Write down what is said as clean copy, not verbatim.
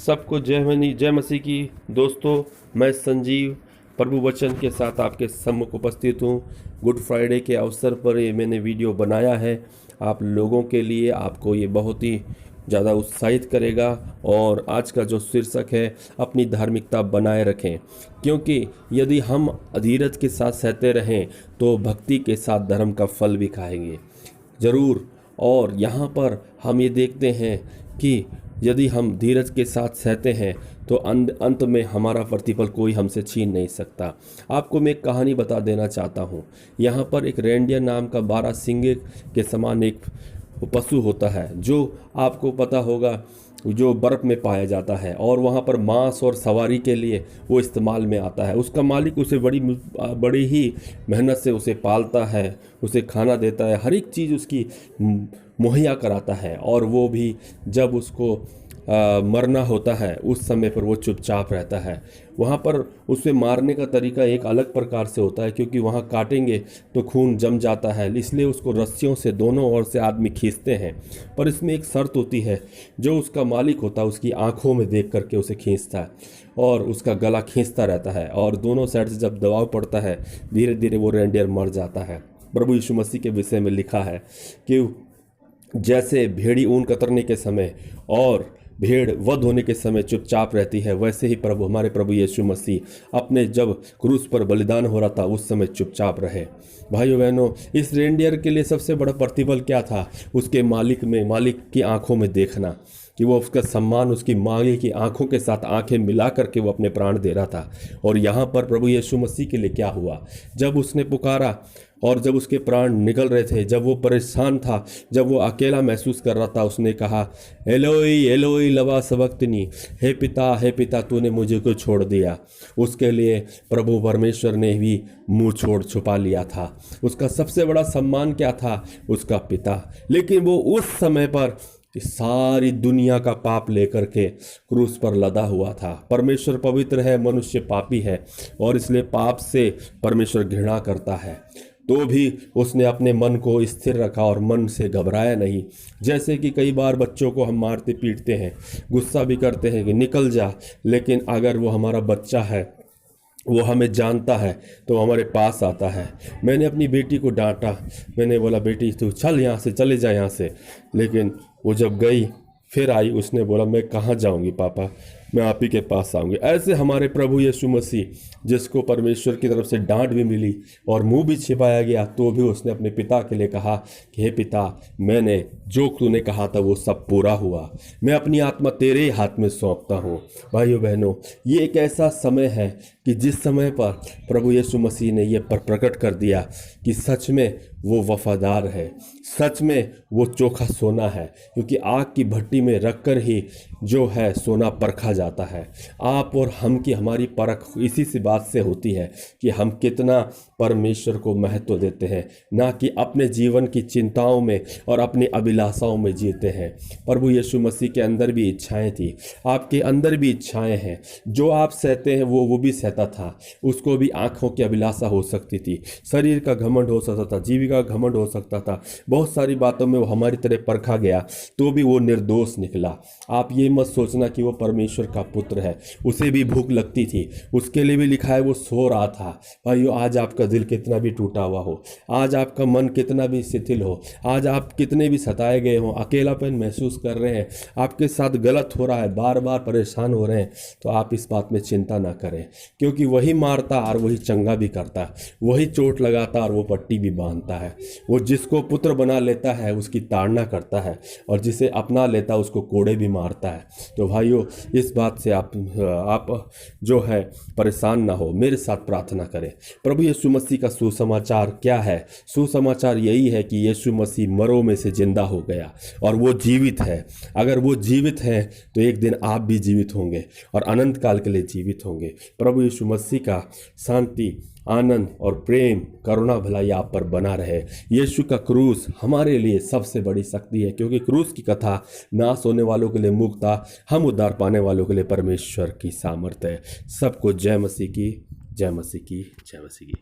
सबको जय मसीह की। दोस्तों, मैं संजीव प्रभु वचन के साथ आपके सम्मुख उपस्थित हूँ। गुड फ्राइडे के अवसर पर ये मैंने वीडियो बनाया है आप लोगों के लिए। आपको ये बहुत ही ज़्यादा उत्साहित करेगा। और आज का जो शीर्षक है, अपनी धार्मिकता बनाए रखें, क्योंकि यदि हम धीरज के साथ सहते रहें तो भक्ति के साथ धर्म का फल भी खाएंगे ज़रूर। और यहाँ पर हम ये देखते हैं कि यदि हम धीरज के साथ सहते हैं तो अंत में हमारा प्रतिफल कोई हमसे छीन नहीं सकता। आपको मैं एक कहानी बता देना चाहता हूँ। यहाँ पर एक रेंडियर नाम का 12 सींगे के समान एक पशु होता है, जो आपको पता होगा जो बर्फ़ में पाया जाता है, और वहाँ पर मांस और सवारी के लिए वो इस्तेमाल में आता है। उसका मालिक उसे बड़ी ही मेहनत से उसे पालता है, उसे खाना देता है, हर एक चीज़ उसकी मुहैया कराता है। और वो भी जब उसको मरना होता है उस समय पर वो चुपचाप रहता है। वहाँ पर उसे मारने का तरीका एक अलग प्रकार से होता है, क्योंकि वहाँ काटेंगे तो खून जम जाता है, इसलिए उसको रस्सियों से दोनों ओर से आदमी खींचते हैं। पर इसमें एक शर्त होती है, जो उसका मालिक होता है उसकी आंखों में देख करके उसे खींचता है और उसका गला खींचता रहता है, और दोनों साइड से जब दबाव पड़ता है धीरे धीरे वो रेंडियर मर जाता है। प्रभु यीशु मसीह के विषय में लिखा है कि जैसे भेड़ी ऊन कतरने के समय और भेड़ वध होने के समय चुपचाप रहती है, वैसे ही हमारे प्रभु यीशु मसीह अपने जब क्रूस पर बलिदान हो रहा था उस समय चुपचाप रहे। भाइयों बहनों, इस रेंडियर के लिए सबसे बड़ा प्रतिफल क्या था? उसके मालिक की आंखों में देखना, कि वो उसका सम्मान उसकी मालिक की आंखों के साथ आंखें मिला करके वो अपने प्राण दे रहा था। और यहाँ पर प्रभु यीशु मसीह के लिए क्या हुआ? जब उसने पुकारा और जब उसके प्राण निकल रहे थे, जब वो परेशान था, जब वो अकेला महसूस कर रहा था, उसने कहा, एलोई एलोई लवा सबक्तनी, हे पिता तूने मुझे क्यों छोड़ दिया? उसके लिए प्रभु परमेश्वर ने भी मुंह छोड़ छुपा लिया था। उसका सबसे बड़ा सम्मान क्या था? उसका पिता। लेकिन वो उस समय पर सारी दुनिया का पाप लेकर के क्रूस पर लदा हुआ था। परमेश्वर पवित्र है, मनुष्य पापी है, और इसलिए पाप से परमेश्वर घृणा करता है। तो भी उसने अपने मन को स्थिर रखा और मन से घबराया नहीं। जैसे कि कई बार बच्चों को हम मारते पीटते हैं, गुस्सा भी करते हैं कि निकल जा, लेकिन अगर वो हमारा बच्चा है, वो हमें जानता है, तो हमारे पास आता है। मैंने अपनी बेटी को डांटा, मैंने बोला, बेटी तू चल यहाँ से, चले जा यहाँ से। लेकिन वो जब गई फिर आई, उसने बोला, मैं कहाँ जाऊँगी पापा, मैं आप ही के पास आऊँगी। ऐसे हमारे प्रभु यीशु मसीह, जिसको परमेश्वर की तरफ से डांट भी मिली और मुंह भी छिपाया गया, तो भी उसने अपने पिता के लिए कहा कि हे पिता, मैंने जो तूने कहा था वो सब पूरा हुआ, मैं अपनी आत्मा तेरे हाथ में सौंपता हूँ। भाइयों बहनों, ये एक ऐसा समय है कि जिस समय पर प्रभु यीशु मसीह ने ये प्रकट कर दिया कि सच में वो वफादार है, सच में वो चोखा सोना है, क्योंकि आग की भट्टी में रखकर ही जो है सोना परखा जाता है। आप और हम की हमारी परख इसी सी बात से होती है कि हम कितना परमेश्वर को महत्व देते हैं, ना कि अपने जीवन की चिंताओं में और अपनी अभिलाषाओं में जीते हैं। प्रभु यीशु मसीह के अंदर भी इच्छाएं थी, आपके अंदर भी इच्छाएं हैं। जो आप सहते हैं वो भी सहता था। उसको भी आंखों की अभिलाषा हो सकती थी, शरीर का घमंड हो सकता था, जीविका का घमंड हो सकता था, बहुत सारी बातों में वो हमारी तरह परखा गया, तो भी वो निर्दोष निकला। आप ये मत सोचना कि वो परमेश्वर का पुत्र है, उसे भी भूख लगती थी, उसके लिए भी लिखा है वो सो रहा था। भाइयों, आज आपका दिल कितना भी टूटा हुआ हो, आज आपका मन कितना भी शिथिल हो, आज आप कितने भी सताए गए हो, अकेलापन महसूस कर रहे हैं, आपके साथ गलत हो रहा है, बार बार परेशान हो रहे हैं, तो आप इस बात में चिंता ना करें, क्योंकि वही मारता और वही चंगा भी करता, वही चोट लगाता और वो पट्टी भी बांधता है। वो जिसको पुत्र बना लेता है उसकी ताड़ना करता है, और जिसे अपना लेता है उसको कोड़े भी मारता है। तो भाइयों, इस बात से आप जो है परेशान ना हो, मेरे साथ प्रार्थना करें। प्रभु यीशु मसीह का सुसमाचार क्या है? सुसमाचार यही है कि यीशु मसीह मरों में से जिंदा हो गया और वो जीवित है। अगर वो जीवित है तो एक दिन आप भी जीवित होंगे और अनंत काल के लिए जीवित होंगे। प्रभु यीशु मसीह का शांति, आनंद और प्रेम, करुणा, भलाई आप पर बना रहे। यीशु का क्रूस हमारे लिए सबसे बड़ी शक्ति है, क्योंकि क्रूस की कथा नाश होने वालों के लिए मुक्ता, हम उद्धार पाने वालों के लिए परमेश्वर की सामर्थ्य है। सबको जय मसीह की, जय मसीह की, जय मसीह की।